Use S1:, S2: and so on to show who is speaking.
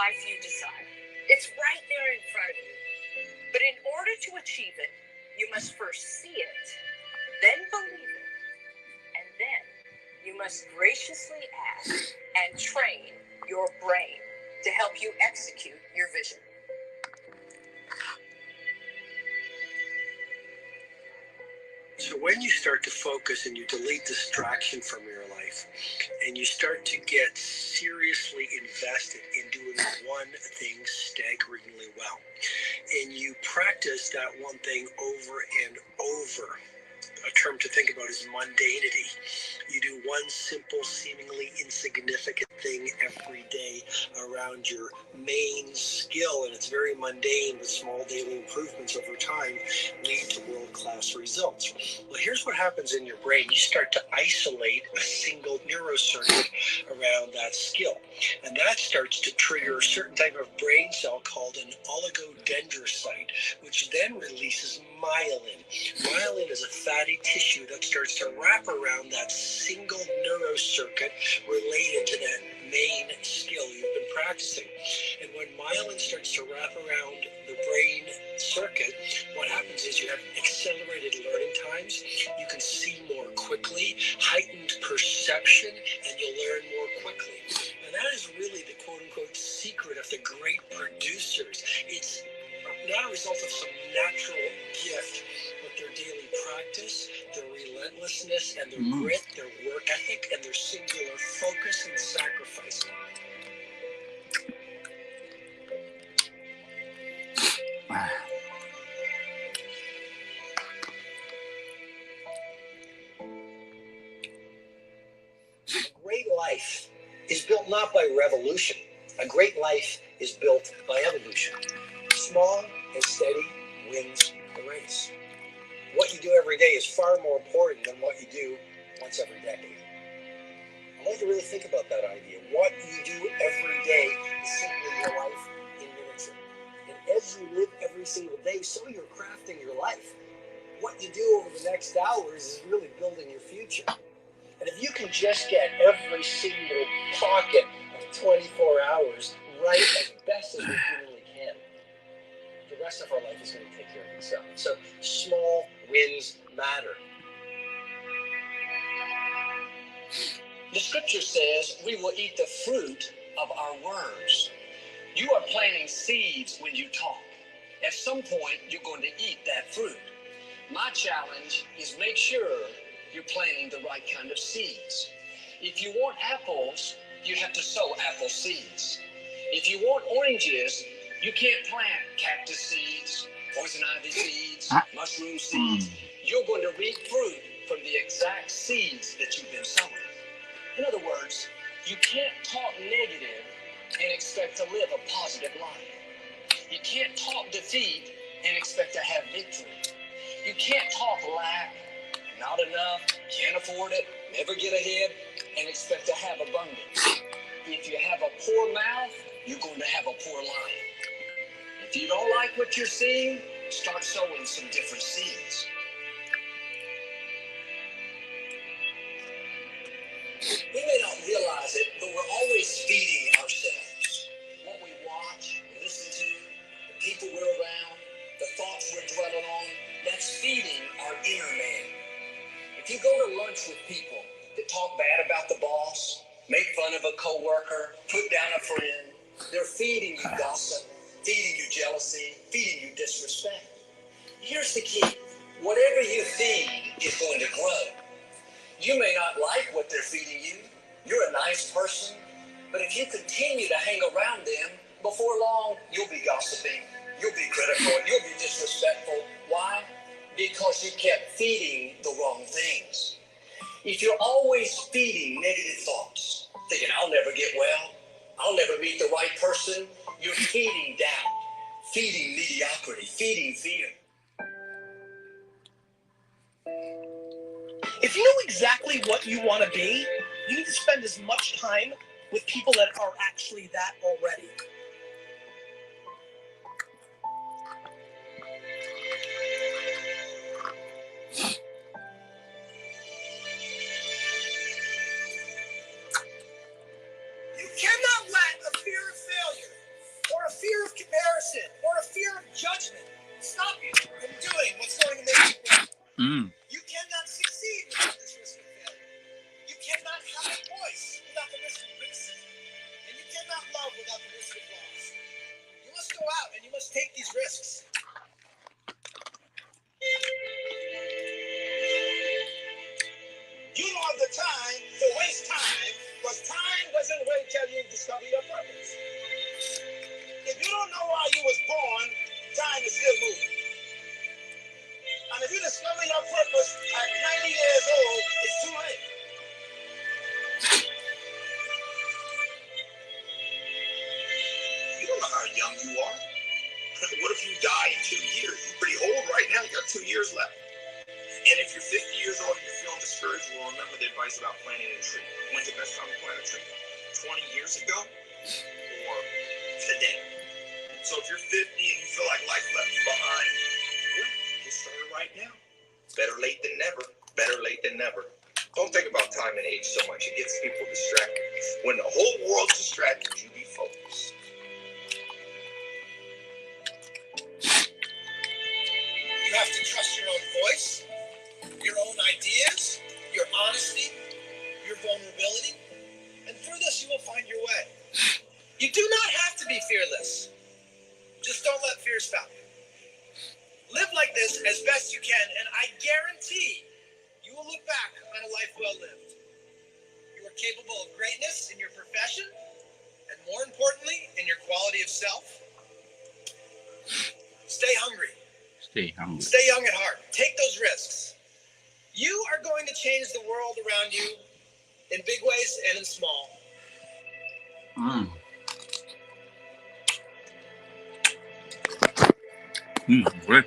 S1: life you desire. It's right there in front of you. But in order to achieve it, you must first see it, then believe it, and then you must graciously ask and train your brain to help you execute your vision.
S2: So when you start to focus and you delete distraction from your life and you start to get seriously invested in doing one thing staggeringly well, and you practice that one thing over and over, a term to think about is mundanity. You do one simple, seemingly insignificant thing every day around your main skill, and it's very mundane with small daily improvements over time lead to world-class results. Well, here's what happens in your brain. You start to isolate a single neurocircuit around that skill, and that starts to trigger a certain type of brain cell called an oligodendrocyte, which then releases myelin. Myelin is a fatty tissue that starts to wrap around that single neurocircuit related to that main skill you've been practicing. And when myelin starts to wrap around the brain circuit, what happens is you have accelerated learning times, you can see more quickly, heightened perception, and you'll learn more quickly. And that is really the quote-unquote secret of the great producers. It's not a result of some natural gift, but their daily practice, their relentlessness, and their grit, their work ethic, and their singular focus and sacrifice. A great life is built not by revolution. A great life is built by evolution. Small and steady wins the race. What you do every day is far more important than what you do once every decade. I want you to really think about that idea. What you do every day is simply your life in miniature. And as you live every single day, so you're crafting your life. What you do over the next hours is really building your future. And if you can just get every single pocket of 24 hours right as best as we humanly can, the rest of our life is going to take care of itself. So small wins matter. The scripture says we will eat the fruit of our words. You are planting seeds when you talk. At some point, you're going to eat that fruit. My challenge is make sure you're planting the right kind of seeds. If you want apples, you have to sow apple seeds. If you want oranges, you can't plant cactus seeds, poison ivy seeds, mushroom seeds. You're going to reap fruit from the exact seeds that you've been sowing. In other words, you can't talk negative and expect to live a positive life. You can't talk defeat and expect to have victory. You can't talk lack, not enough, can't afford it, never get ahead, and expect to have abundance. If you have a poor mouth, you're going to have a poor life. If you don't like what you're seeing, start sowing some different seeds. We may not realize it, but we're always feeding ourselves. What we watch, listen to, the people we're around, the thoughts we're dwelling on, that's feeding our inner man. If you go to lunch with people that talk bad about the boss, make fun of a coworker, put down a friend, they're feeding you gossip, feeding you jealousy, feeding you disrespect. Here's the key. Whatever you feed is going to grow. You may not like what they're feeding you. You're a nice person. But if you continue to hang around them, before long, you'll be gossiping. You'll be critical. You'll be disrespectful. Why? Because you kept feeding the wrong things. If you're always feeding negative thoughts, thinking, I'll never get well, I'll never meet the right person, you're feeding doubt, feeding mediocrity, feeding fear.
S3: If you know exactly what you want to be, you need to spend as much time with people that are actually that already. You cannot let a fear of failure
S4: know why you was born, time is still moving. And if you discover your purpose at 90 years old, it's too late. You don't know how young you are. What if you die in 2 years? You're pretty old right now. You got 2 years left. And if you're 50 years old and you're feeling discouraged, well, remember the advice about planting a tree. When's the best time to plant a tree? 20 years ago or today? So if you're 50 and you feel like life left you behind, get started right now. Better late than never. Better late than never. Don't think about time and age so much. It gets people distracted. When the whole world's distracted, you be focused. You have to trust your own voice, your own ideas, your honesty, your vulnerability, and through this you will find your way. You do not have to be fearless. Just don't let fear stop you. Live like this as best you can, and I guarantee you will look back on a life well lived. You are capable of greatness in your profession, and more importantly, in your quality of self. Stay hungry.
S5: Stay hungry.
S4: Stay young at heart. Take those risks. You are going to change the world around you in big ways and in small.
S5: Great.